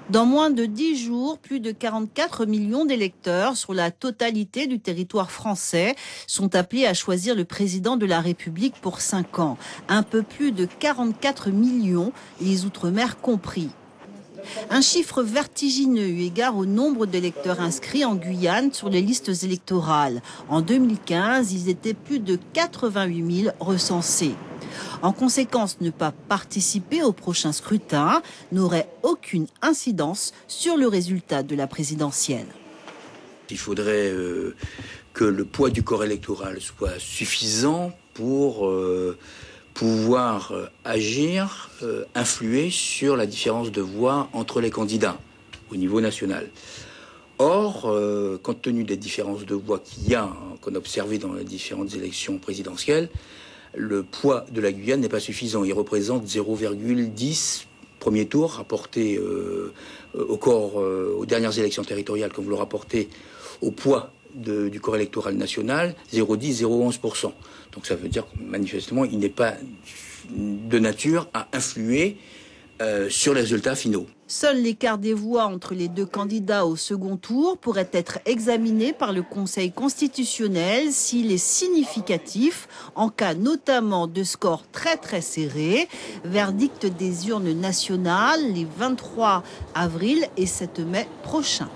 Dans moins de 10 jours, plus de 44 millions d'électeurs sur la totalité du territoire français sont appelés à choisir le président de la République pour 5 ans. Un peu plus de 44 millions, les Outre-mer compris. Un chiffre vertigineux eu égard au nombre d'électeurs inscrits en Guyane sur les listes électorales. En 2015, ils étaient plus de 88 000 recensés. En conséquence, ne pas participer au prochain scrutin n'aurait aucune incidence sur le résultat de la présidentielle. Il faudrait que le poids du corps électoral soit suffisant pour pouvoir agir, influer sur la différence de voix entre les candidats au niveau national. Or, compte tenu des différences de voix qu'il y a, qu'on a observées dans les différentes élections présidentielles, le poids de la Guyane n'est pas suffisant. Il représente 0,10 premier tour rapporté aux dernières élections territoriales, comme vous le rapportez au poids du corps électoral national, 0,10-0,11%. Donc ça veut dire que manifestement, il n'est pas de nature à influer sur les résultats finaux. Seul l'écart des voix entre les deux candidats au second tour pourrait être examiné par le Conseil constitutionnel s'il est significatif, en cas notamment de scores très serrés. Verdict des urnes nationales les 23 avril et 7 mai prochains.